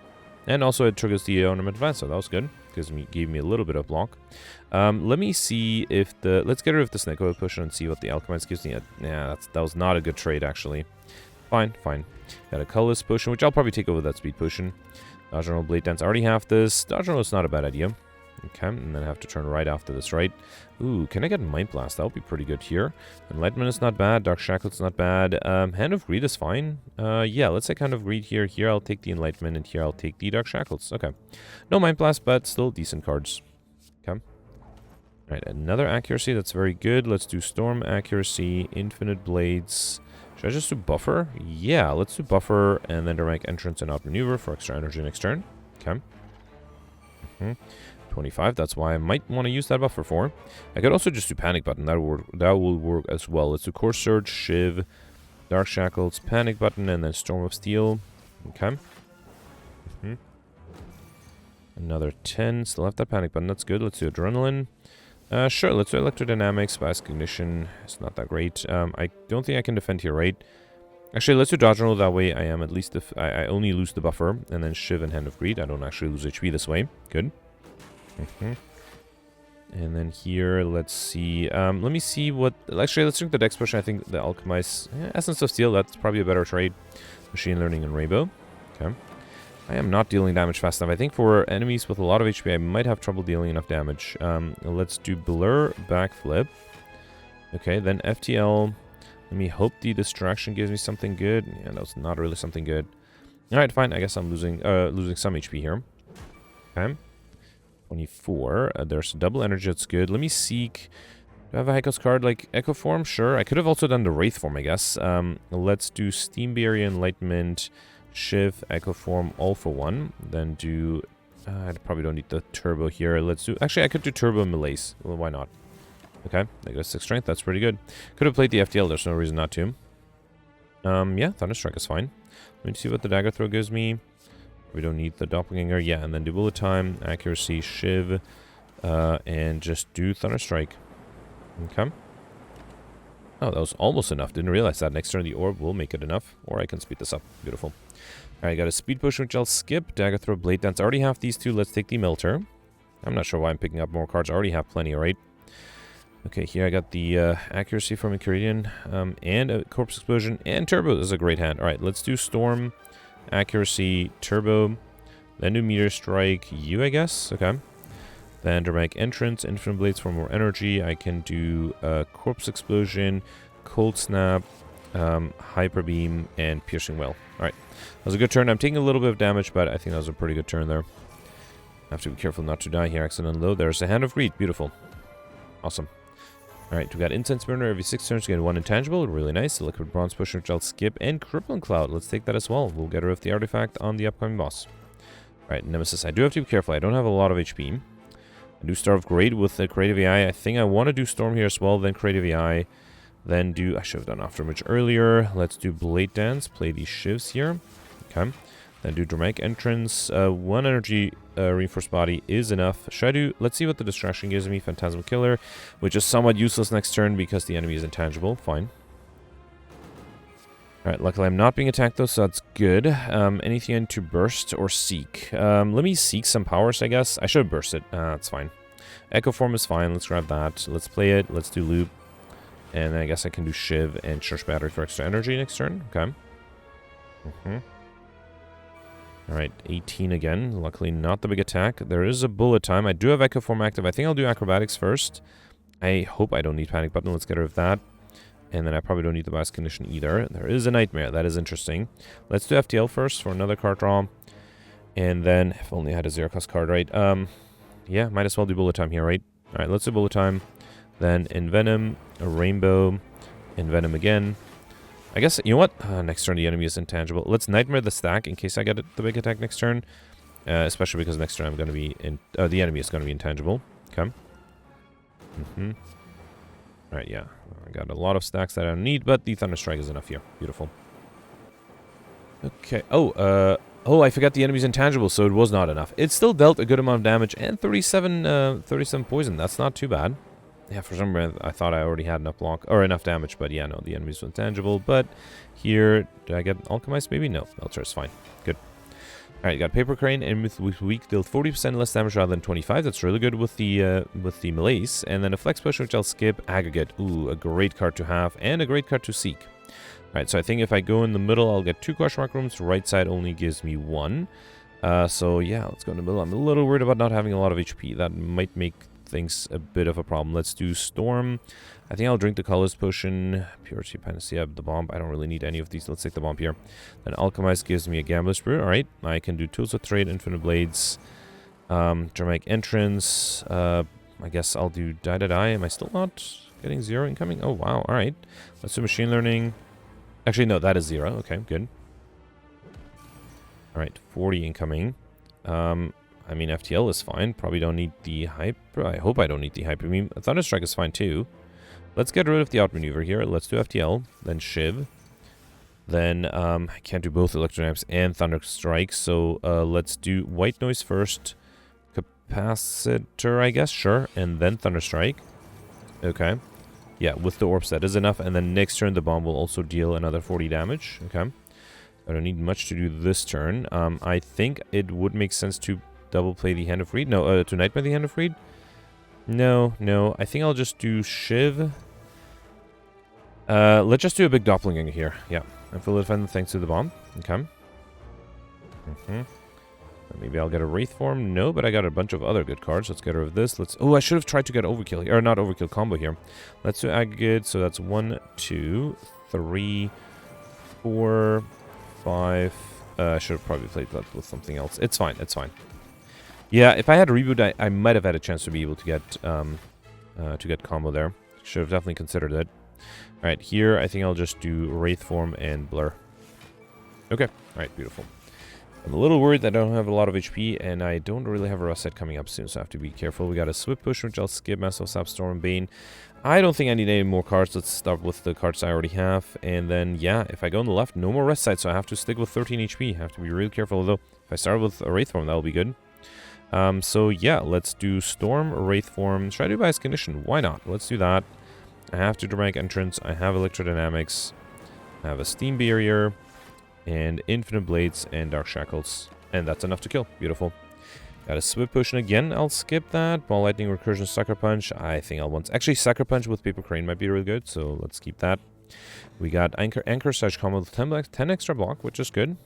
A: And also it triggers the Ornament Advance, so that was good. Gave me a little bit of block. Let me see if the... Let's get rid of the Snecko Potion and see what the Alchemize gives me. Yeah, that was not a good trade, actually. Fine. Got a Colorless Potion, which I'll probably take over that Speed Potion. Dodge Roll, Blade Dance. I already have this. Dodge Roll is not a bad idea. Okay, and then I have to turn right after this, right? Ooh, can I get Mind Blast? That would be pretty good here. Enlightenment is not bad. Dark Shackle's not bad. Hand of Greed is fine. Yeah, let's say Hand of Greed here. Here I'll take the Enlightenment, and here I'll take the Dark Shackles. Okay. No Mind Blast, but still decent cards. Okay. Alright, another Accuracy. That's very good. Let's do Storm Accuracy, Infinite Blades. Should I just do Buffer? Yeah, let's do Buffer, and then Direct Entrance and Outmaneuver for extra energy next turn. Okay. 25, that's why I might want to use that buffer for. I could also just do Panic Button, that will work as well. Let's do Core Surge, Shiv, Dark Shackles, Panic Button, and then Storm of Steel. Okay. Another 10, still have that Panic Button, that's good. Let's do Adrenaline. Sure, let's do Electrodynamics, Fast Cognition, it's not that great. I don't think I can defend here, right? Actually, let's do Dodge Roll, that way I am at least, I only lose the buffer, and then Shiv and Hand of Greed. I don't actually lose HP this way. Good. And then here, let's see. Let me see what... Actually, let's drink the Dex Potion. I think the Alchemize... Essence of Steel, that's probably a better trade. Machine Learning and Rainbow. Okay. I am not dealing damage fast enough. I think for enemies with a lot of HP, I might have trouble dealing enough damage. Let's do Blur, Backflip. Okay, then FTL. Let me hope the Distraction gives me something good. Yeah, that's not really something good. Alright, fine. I guess I'm losing some HP here. Okay. 24. There's double energy, that's good. Let me seek... Do I have a Heiko's card like Echo Form? Sure. I could have also done the Wraith Form, I guess. Let's do Steam Barrier, Enlightenment, Shiv, Echo Form, all for one. Then do... I probably don't need the Turbo here. Let's do... Actually, I could do Turbo Malaise. Well, why not? Okay. Negative 6 Strength. That's pretty good. Could have played the FTL. There's no reason not to. Yeah, Thunderstrike is fine. Let me see what the Dagger Throw gives me. We don't need the Doppelganger. Yeah, and then do Bullet Time, Accuracy, Shiv, and just do Thunderstrike. Okay. Oh, that was almost enough. Didn't realize that. Next turn, the Orb will make it enough. Or I can speed this up. Beautiful. Alright, got a Speed Potion, which I'll skip. Dagger Throw, Blade Dance. I already have these two. Let's take the Melter. I'm not sure why I'm picking up more cards. I already have plenty, right? Okay, here I got the Accuracy from Incuridian, and a Corpse Explosion, and Turbo. This is a great hand. Alright, let's do Storm, Accuracy, Turbo, then do Meteor Strike, you, I guess. Okay. Then Dramatic Entrance, Infinite Blades for more energy. I can do Corpse Explosion, Cold Snap, Hyper Beam, and Piercing Well. Alright. That was a good turn. I'm taking a little bit of damage, but I think that was a pretty good turn there. I have to be careful not to die here. Accident low. There's a Hand of Greed. Beautiful. Awesome. Alright, we got Incense Burner every 6 turns to get 1 intangible. Really nice. The Liquid Bronze Potion, which I'll skip. And Crippling Cloud. Let's take that as well. We'll get rid of the artifact on the upcoming boss. Alright, Nemesis. I do have to be careful. I don't have a lot of HP. I do start off great with the Creative AI. I think I want to do Storm here as well, then Creative AI. Then do... I should have done Aftermatch earlier. Let's do Blade Dance. Play these Shivs here. Okay. Then do Dramatic Entrance. 1 energy reinforced body is enough. Should I do... Let's see what the distraction gives me. Phantasmal Killer, which is somewhat useless next turn because the enemy is intangible. Fine. Alright, luckily I'm not being attacked though, so that's good. Anything into Burst or Seek? Let me Seek some powers, I guess. I should have Burst it. That's fine. Echo Form is fine. Let's grab that. Let's play it. Let's do Loop. And then I guess I can do Shiv and Church Battery for extra energy next turn. Okay. Alright, 18 again. Luckily not the big attack. There is a Bullet Time. I do have Echo Form active. I think I'll do Acrobatics first. I hope I don't need Panic Button. Let's get rid of that. And then I probably don't need the Bias Condition either. There is a Nightmare. That is interesting. Let's do FTL first for another card draw. And then, if only I had a zero-cost card, right? Yeah, might as well do Bullet Time here, right? Alright, let's do Bullet Time. Then Envenom, a Rainbow, Envenom again. I guess, you know what? Next turn the enemy is intangible. Let's Nightmare the stack in case I get the big attack next turn. Especially because next turn I'm going to be in... the enemy is going to be intangible. Okay. Alright, yeah. I got a lot of stacks that I don't need, but the Thunderstrike is enough here. Beautiful. Okay. Oh, I forgot the enemy's intangible, so it was not enough. It still dealt a good amount of damage and 37 poison. That's not too bad. Yeah, for some reason I thought I already had enough block or enough damage, but yeah, no, the enemy's intangible. But here, did I get Alchemized? Maybe no. Melter is fine. Good. Alright, you got Paper Crane, and with weak deal 40% less damage rather than 25. That's really good with the Malaise. And then a Flex Push, which I'll skip. Aggregate. Ooh, a great card to have, and a great card to seek. Alright, so I think if I go in the middle, I'll get 2 question mark rooms. Right side only gives me 1. So yeah, let's go in the middle. I'm a little worried about not having a lot of HP. That might make things a bit of a problem. Let's do Storm. I think I'll drink the Colorless Potion. Purity, Panacea, the Bomb. I don't really need any of these. Let's take the Bomb here. Then Alchemize gives me a Gambler's Brew. Alright, I can do Tools of Trade, Infinite Blades, Dramatic Entrance. I guess I'll do Die Die Die. Am I still not getting 0 incoming? Oh, wow. Alright. Let's do Machine Learning. Actually, no, that is 0. Okay, good. Alright, 40 incoming. I mean, FTL is fine. Probably don't need the Hyper. I hope I don't need the Hyper. I mean, Thunderstrike is fine too. Let's get rid of the outmaneuver here. Let's do FTL, then Shiv. Then, I can't do both Electrodynamics and Thunderstrike, so let's do White Noise first. Capacitor, I guess, sure. And then Thunderstrike. Okay. Yeah, with the Orbs, that is enough. And then next turn, the Bomb will also deal another 40 damage. Okay. I don't need much to do this turn. I think it would make sense to double play the Hand of Reed. No, to Nightmare the Hand of Reed. No. I think I'll just do Shiv. Let's just do a big Doppelganger here. Yeah. And full defend thanks to the Bomb. Okay. Maybe I'll get a Wraith Form. No, but I got a bunch of other good cards. Let's get rid of this. Oh, I should have tried to get Overkill here. Or not Overkill, combo here. Let's do Aggregate. So that's 1, 2, 3, 4, 5. I should have probably played that with something else. It's fine. It's fine. Yeah, if I had a reboot, I might have had a chance to be able to get combo there. Should have definitely considered it. All right, here I think I'll just do Wraith Form and Blur. Okay. All right, beautiful. I'm a little worried that I don't have a lot of HP, and I don't really have a Rust set coming up soon, so I have to be careful. We got a Swift Push, which I'll skip. Massive Sap, Storm, Bane. I don't think I need any more cards. Let's start with the cards I already have. And then, yeah, if I go on the left, no more Rest Side, so I have to stick with 13 HP. I have to be really careful, although if I start with a Wraith Form, that'll be good. So, yeah, let's do Storm, Wraith Form. Should I do Bias Condition? Why not? Let's do that. I have to Dramatic Entrance. I have Electrodynamics. I have a Steam Barrier. And Infinite Blades and Dark Shackles. And that's enough to kill. Beautiful. Got a Swift Potion again. I'll skip that. Ball Lightning, Recursion, Sucker Punch. I think I'll want... Actually, Sucker Punch with Paper Crane might be really good, so let's keep that. We got Anchor Slash Combo with 10 extra block, which is good.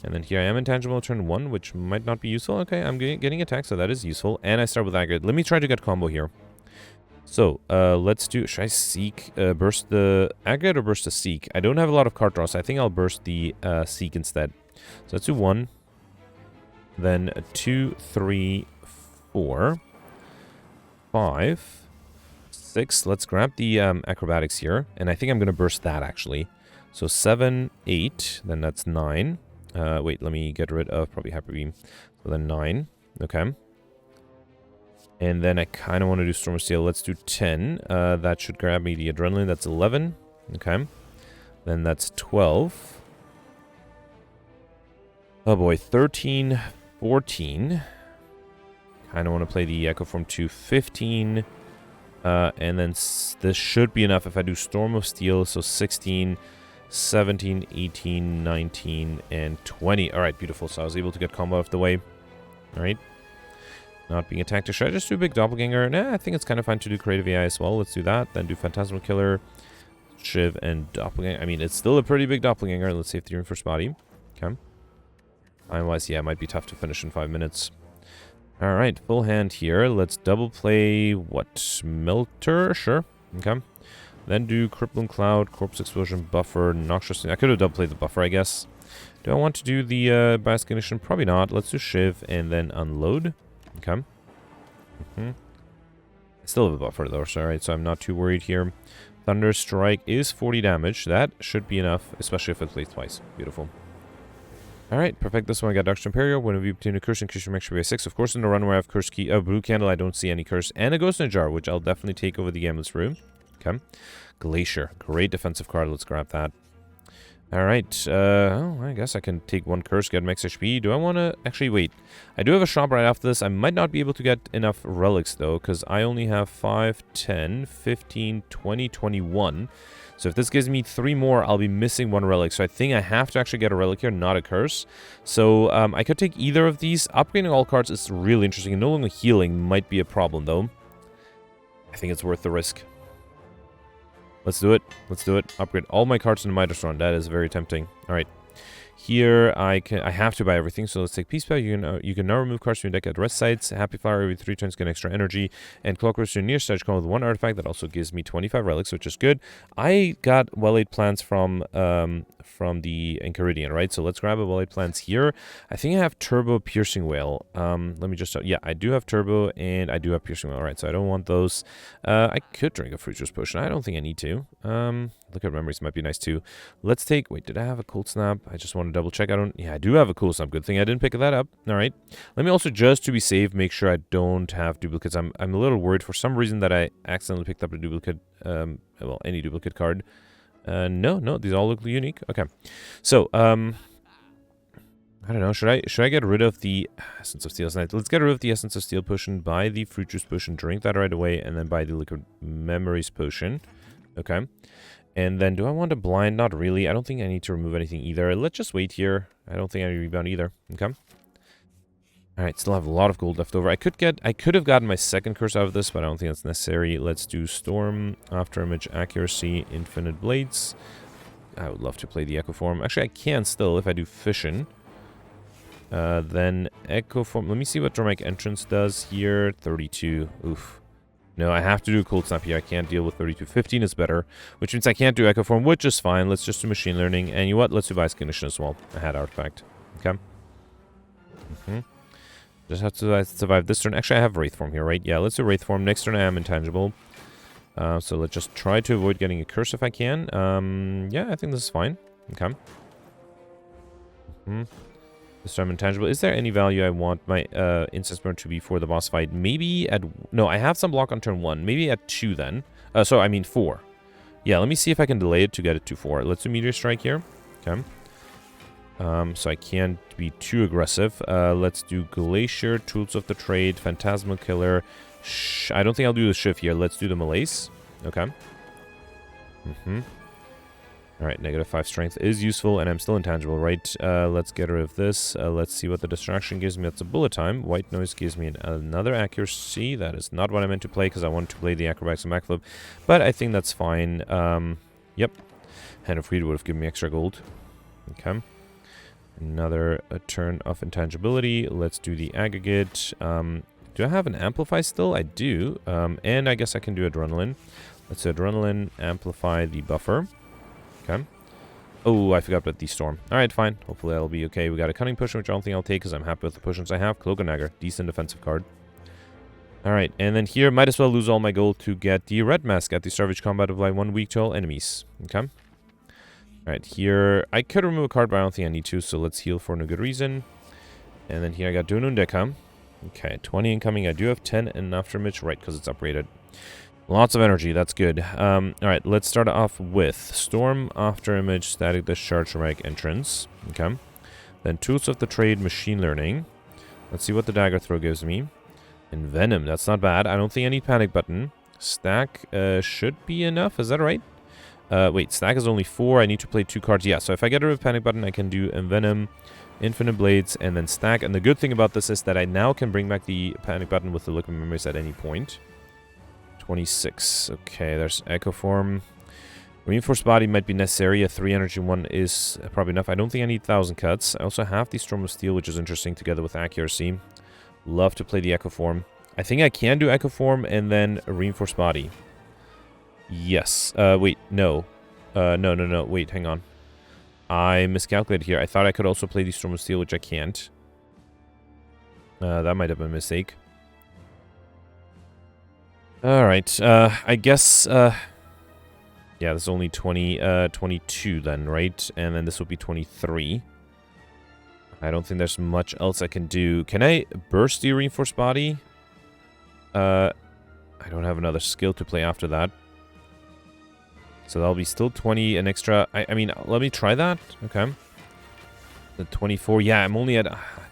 A: And then here I am Intangible turn 1, which might not be useful. Okay, I'm getting attack, so that is useful. And I start with Aggregate. Let me try to get combo here. So, let's do... Should I Seek? Burst the Aggregate or Burst the Seek? I don't have a lot of card draws, so I think I'll burst the Seek instead. So let's do 1. Then 2, 3, 4, 5, 6. Let's grab the Acrobatics here. And I think I'm going to burst that, actually. So 7, 8. Then that's 9. Wait, let me get rid of probably Hyper Beam. So then 9. Okay. And then I kind of want to do Storm of Steel. Let's do 10. That should grab me the Adrenaline. That's 11. Okay. Then that's 12. Oh boy, 13, 14. Kind of want to play the Echo Form to 15. And then this should be enough if I do Storm of Steel. So 16, 17, 18, 19, and 20. All right, beautiful. So I was able to get combo off the way. All right. Not being attacked. Should I just do a big Doppelganger? Nah, I think it's kind of fine to do Creative AI as well. Let's do that. Then do Phantasmal Killer, Shiv, and Doppelganger. I mean, it's still a pretty big Doppelganger. Let's see if they're in first body. Okay. Time-wise, yeah, it might be tough to finish in 5 minutes. Alright, full hand here. Let's double play, what? Melter? Sure. Okay. Then do Crippling Cloud, Corpse Explosion, Buffer, Noxious... I could have double played the Buffer, I guess. Do I want to do the Bias Condition? Probably not. Let's do Shiv and then Unload. Okay. I still have a buffer though, alright, so I'm not too worried here. Thunder Strike is 40 damage. That should be enough, especially if it plays twice. Beautiful. Alright, perfect. This one I got Dark Imperial. When we obtain a curse, increase your max by 6. Of course, in the run where I have Curse Key, Blue Candle, I don't see any curse. And a Ghost in a Jar, which I'll definitely take over the Gambler's Room. Okay. Glacier. Great defensive card. Let's grab that. Alright, oh, I guess I can take 1 curse, get max HP. Do I want to... Actually, wait. I do have a shop right after this. I might not be able to get enough relics, though, because I only have 5, 10, 15, 20, 21. So if this gives me 3 more, I'll be missing 1 relic. So I think I have to actually get a relic here, not a curse. So I could take either of these. Upgrading all cards is really interesting. And no longer healing might be a problem, though. I think it's worth the risk. Let's do it. Let's do it. Upgrade all my cards in the Midas run. That is very tempting. Alright. Here, I have to buy everything, so let's take Peace Spell. You can now remove cards from your deck at rest sites. Happy Flower every 3 turns, get extra energy. And Clockwork to your near stage come with 1 artifact that also gives me 25 relics, which is good. I got well-laid plants from the Enchiridion, right? So let's grab a well-laid plants here. I think I have Turbo Piercing Whale. Let me just... yeah, I do have Turbo, and I do have Piercing Whale. All right, so I don't want those. I could drink a Fruit Juice Potion. I don't think I need to. Look at memories might be nice too. Let's take... Wait, did I have a Cold Snap? I just want to double check. Yeah, I do have a Cold Snap. Good thing I didn't pick that up. All right. Let me also, just to be safe, make sure I don't have duplicates. I'm a little worried for some reason that I accidentally picked up a duplicate, well, any duplicate card. No, these all look unique. Okay. So, I don't know. Should I get rid of the Essence of Steel tonight? Let's get rid of the Essence of Steel potion, buy the Fruit Juice potion, drink that right away, and then buy the Liquid Memories potion. Okay. And then, do I want to blind? Not really. I don't think I need to remove anything either. Let's just wait here. I don't think I need to rebound either. Okay. Alright, still have a lot of gold left over. I could have gotten my second curse out of this, but I don't think that's necessary. Let's do Storm, Afterimage, Accuracy, Infinite Blades. I would love to play the Echo Form. Actually, I can still if I do Fission. Then Echo Form. Let me see what Dramatic Entrance does here. 32. Oof. No, I have to do a Cold Snap here. I can't deal with 32. 15 is better, which means I can't do Echo Form, which is fine. Let's just do Machine Learning. And you know what? Let's do Vice Cognition as well. I had Artifact. Okay. Just have to survive this turn. Actually, I have Wraith Form here, right? Yeah, let's do Wraith Form. Next turn, I am Intangible. So let's just try to avoid getting a curse if I can. Yeah, I think this is fine. Okay. This time Intangible. Is there any value I want my Instance Burn to be for the boss fight? Maybe at... No, I have some block on turn 1. Maybe at 2 then. So, I mean 4. Yeah, let me see if I can delay it to get it to 4. Let's do Meteor Strike here. Okay. So I can't be too aggressive. Let's do Glacier, Tools of the Trade, Phantasmal Killer. I don't think I'll do the Shift here. Let's do the Malaise. Okay. Alright, -5 strength is useful, and I'm still intangible, right? Let's get rid of this. Let's see what the distraction gives me. That's a bullet time. White noise gives me another accuracy. That is not what I meant to play, because I wanted to play the acrobatics and backflip. But I think that's fine. Yep. Hand of Greed would have given me extra gold. Okay. Another turn of intangibility. Let's do the aggregate. Do I have an amplify still? I do. And I guess I can do adrenaline. Let's do adrenaline, amplify the buffer. Okay. Oh, I forgot about the storm. Alright, fine. Hopefully that'll be okay. We got a cunning potion, which I don't think I'll take because I'm happy with the potions I have. Cloak and Dagger. Decent defensive card. Alright, and then here, might as well lose all my gold to get the red mask at the Savage Combat of like 1 week to all enemies. Okay. Alright, here, I could remove a card, but I don't think I need to, so let's heal for no good reason. And then here I got Dunun Deka. Okay, 20 incoming. I do have 10 in Afterimage, right, because it's upgraded. Lots of energy, that's good. Alright, let's start off with Storm, Afterimage, Static Discharge, Dramatic Entrance. Okay. Then Tools of the Trade, Machine Learning. Let's see what the Dagger Throw gives me. And Venom, that's not bad. I don't think I need Panic Button. Stack should be enough, is that right? Wait, Stack is only 4. I need to play 2 cards. Yeah, so if I get rid of Panic Button, I can do Envenom, Infinite Blades, and then Stack. And the good thing about this is that I now can bring back the Panic Button with the Liquid Memories at any point. 26. Okay, there's Echo Form. Reinforced Body might be necessary. A 3 energy one is probably enough. I don't think I need 1,000 cuts. I also have the Storm of Steel, which is interesting together with Accuracy. Love to play the Echo Form. I think I can do Echo Form and then a Reinforced Body. Yes. Wait, no. No. Wait, hang on. I miscalculated here. I thought I could also play the Storm of Steel, which I can't. That might have been a mistake. Alright, I guess, yeah, this is only 22 then, right? And then this will be 23. I don't think there's much else I can do. Can I burst the Reinforced Body? I don't have another skill to play after that. So that'll be still 20, an extra... I mean, let me try that. Okay. The 24. Yeah, I'm only at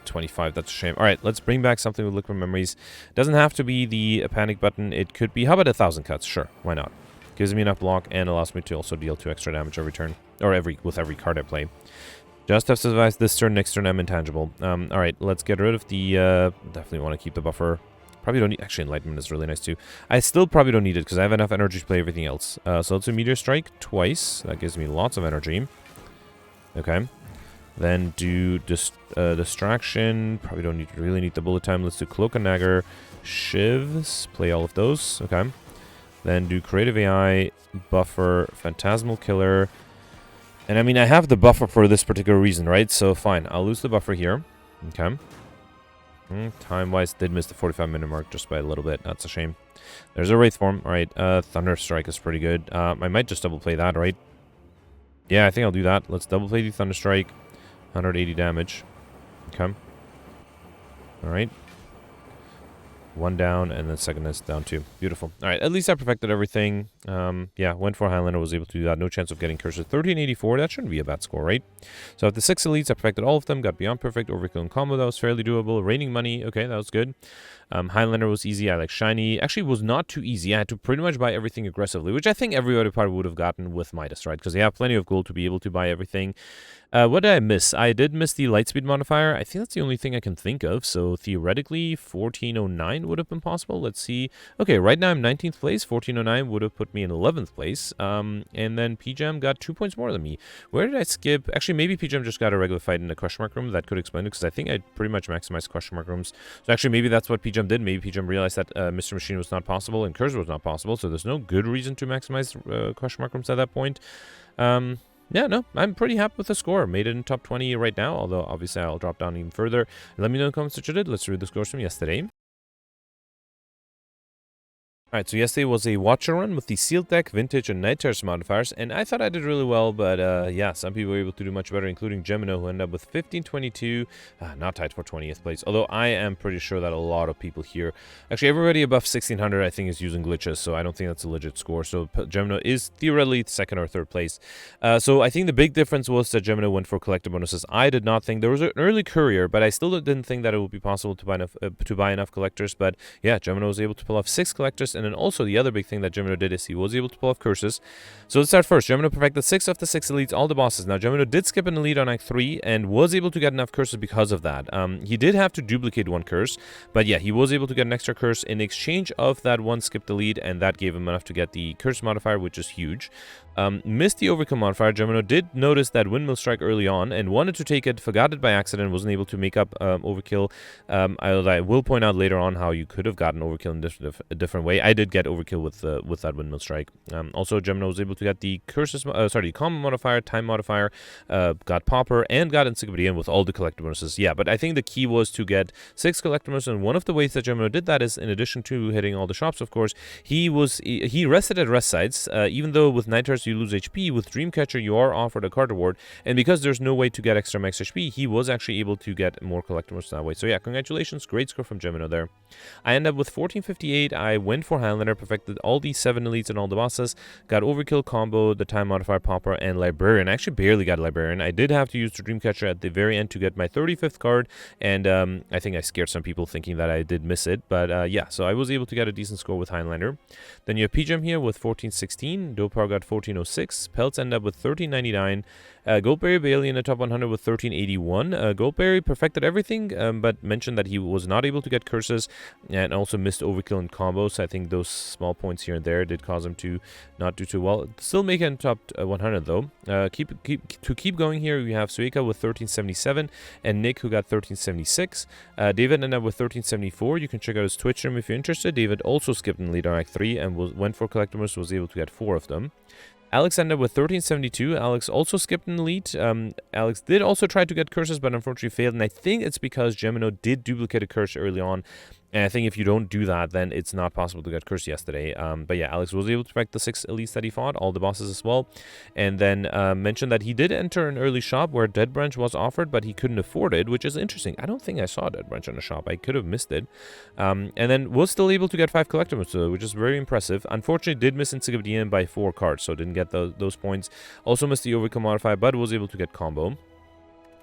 A: 25. That's a shame. All right, let's bring back something with Liquid Memories. Doesn't have to be the Panic Button. It could be... How about 1,000 cuts? Sure, why not? Gives me enough block and allows me to also deal 2 extra damage every turn. Or with every card I play. Just have to survive this turn. Next turn, I'm intangible. All right, let's get rid of the... definitely want to keep the buffer. Probably don't need... Actually, Enlightenment is really nice too. I still probably don't need it because I have enough energy to play everything else. So let's do Meteor Strike twice. That gives me lots of energy. Okay. Then do distraction. Probably don't really need the bullet time. Let's do Cloak and Dagger. Shivs. Play all of those. Okay. Then do Creative AI, Buffer, Phantasmal Killer. And I mean, I have the buffer for this particular reason, right? So fine, I'll lose the buffer here. Okay. Time-wise, did miss the 45-minute mark just by a little bit. That's a shame. There's a Wraith form. All right, Thunder Strike is pretty good. I might just double play that, right? Yeah, I think I'll do that. Let's double play the Thunder Strike. 180 damage. Okay. All right. One down, and then second is down 2. Beautiful. All right, at least I perfected everything. Yeah, went for Highlander, was able to do that. No chance of getting curses. 1384, that shouldn't be a bad score, right? So at the 6 elites, I perfected all of them. Got beyond perfect. Overkill and combo, that was fairly doable. Raining money, okay, that was good. Highlander was easy. I like shiny. Actually, was not too easy. I had to pretty much buy everything aggressively, which I think everybody probably would have gotten with Midas, right? Because they have plenty of gold to be able to buy everything. What did I miss? I did miss the Lightspeed modifier. I think that's the only thing I can think of. So theoretically, 1409 would have been possible. Let's see. Okay, right now I'm 19th place. 1409 would have put me in 11th place. And then PJam got 2 points more than me. Where did I skip? Actually, maybe PJam just got a regular fight in the question mark room. That could explain it, because I think I pretty much maximized question mark rooms. So actually, maybe that's what PJam did. Maybe PJam realized that Mr. Machine was not possible and Cursor was not possible. So there's no good reason to maximize question mark rooms at that point. Yeah, no, I'm pretty happy with the score. Made it in top 20 right now, although obviously I'll drop down even further. Let me know in the comments what you did. Let's read the scores from yesterday. Alright, so yesterday was a Watcher run with the Sealed Deck, Vintage, and Night Terrace modifiers, and I thought I did really well, but yeah, some people were able to do much better, including Gemino, who ended up with 1522, not tied for 20th place, although I am pretty sure that a lot of people here, actually everybody above 1600 I think is using glitches, so I don't think that's a legit score, so Gemino is theoretically second or third place. So I think the big difference was that Gemino went for collector bonuses. I did not think, there was an early courier, but I still didn't think that it would be possible to buy enough collectors, but yeah, Gemino was able to pull off 6 collectors, and then also the other big thing that Gemino did is he was able to pull off curses. So let's start first. Gemino perfected 6 of the 6 elites, all the bosses. Now Gemino did skip an elite on Act 3 and was able to get enough curses because of that. He did have to duplicate 1 curse, but yeah, he was able to get an extra curse in exchange of that 1 skipped elite, and that gave him enough to get the curse modifier, which is huge. Missed the overkill modifier. Gemino did notice that windmill strike early on and wanted to take it, forgot it by accident, wasn't able to make up overkill. I will point out later on how you could have gotten overkill in a different way. I did get overkill with that windmill strike. Also, Gemino was able to get the curses, the combo modifier, time modifier, got Pauper, and got Encyclopedia with all the collector bonuses. Yeah, but I think the key was to get 6 collector bonuses, and one of the ways that Gemino did that is, in addition to hitting all the shops, of course, he rested at rest sites, even though with Night Terrace you lose HP, with Dreamcatcher you are offered a card reward, and because there's no way to get extra max HP, he was actually able to get more collectibles that way. So yeah, congratulations, great score from Gemino there. I end up with 1458. I went for Highlander, perfected all the 7 elites and all the bosses, got overkill combo, the time modifier, Pauper, and Librarian. I actually barely got Librarian. I did have to use the Dreamcatcher at the very end to get my 35th card, and I think I scared some people thinking that I did miss it, but yeah, so I was able to get a decent score with Highlander. Then you have PGM here with 1416, Dopower got 1406, Pelts end up with 1399, Goldberry Bailey in the top 100 with 1381. Goldberry perfected everything, but mentioned that he was not able to get curses and also missed overkill and combos. So I think those small points here and there did cause him to not do too well. Still make it in top 100 though. Keep going here, we have Suika with 1377 and Nick who got 1376. David ended up with 1374. You can check out his Twitch stream if you're interested. David also skipped in lead on Act 3 and went for collectibles, was able to get 4 of them. Alex ended up with 1372. Alex also skipped an elite. Alex did also try to get curses, but unfortunately failed. And I think it's because Gemino did duplicate a curse early on. And I think if you don't do that, then it's not possible to get cursed yesterday. But yeah, Alex was able to perfect the 6 elites that he fought, all the bosses as well. And then mentioned that he did enter an early shop where Dead Branch was offered, but he couldn't afford it, which is interesting. I don't think I saw Dead Branch in a shop. I could have missed it. And then was still able to get 5 collectibles, which is very impressive. Unfortunately, did miss Encyclopedia by 4 cards, so didn't get those points. Also missed the overkill modifier, but was able to get combo.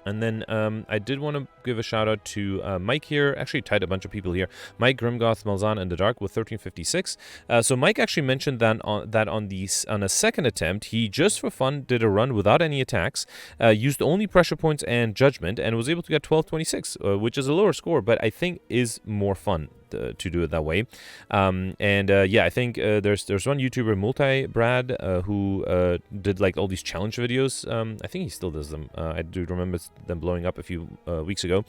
A: And then I did want to give a shout out to Mike here. Actually, tied a bunch of people here. Mike, Grimgoth, Malzahn, and the Dark with 1356. So Mike actually mentioned that on a second attempt, he just for fun did a run without any attacks, used only pressure points and judgment, and was able to get 1226, which is a lower score, but I think is more fun. to do it that way. Yeah, I think there's one YouTuber, Brad, who did like all these challenge videos. I think he still does them. I do remember them blowing up a few weeks ago.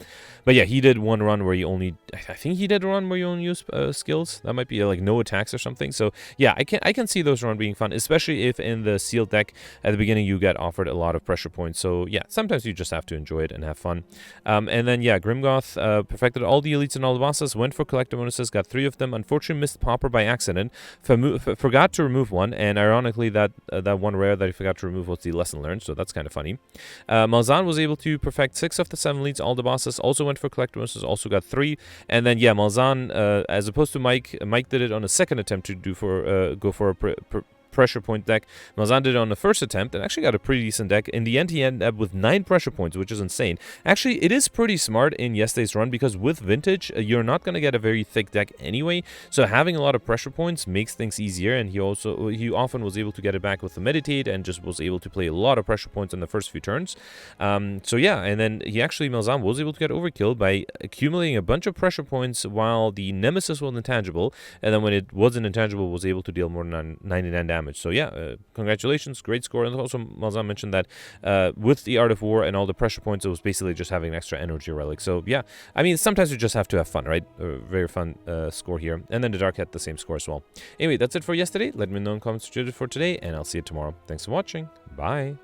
A: But yeah, he did one run where I think he did a run where you only use skills. That might be like no attacks or something. So yeah, I can see those runs being fun, especially if in the sealed deck at the beginning you get offered a lot of pressure points. So yeah, sometimes you just have to enjoy it and have fun. And then yeah, Grimgoth perfected all the elites and all the bosses, went for collector bonuses, got 3 of them. Unfortunately missed Pauper by accident, forgot to remove one, and ironically that one rare that he forgot to remove was the lesson learned, so that's kind of funny. Malzahn was able to perfect 6 of the 7 elites, all the bosses, also went for collector bonuses, also got 3. And then yeah, Malzahn, as opposed to Mike did it on a second attempt to go for a pressure point deck. Malzahn did it on the first attempt and actually got a pretty decent deck. In the end, he ended up with 9 pressure points, which is insane. Actually, it is pretty smart in yesterday's run because with Vintage, you're not going to get a very thick deck anyway. So having a lot of pressure points makes things easier, and he often was able to get it back with the Meditate and just was able to play a lot of pressure points in the first few turns. So yeah, and then Malzahn was able to get overkill by accumulating a bunch of pressure points while the Nemesis was intangible, and then when it wasn't intangible, was able to deal more than 99 damage. So yeah, congratulations, great score. And also Malzahn mentioned that with the Art of War and all the pressure points, it was basically just having an extra energy relic. So yeah, I mean, sometimes you just have to have fun, right? Very fun score here. And then the Dark had the same score as well. Anyway, that's it for yesterday. Let me know in the comments what you did for today, and I'll see you tomorrow. Thanks for watching. Bye.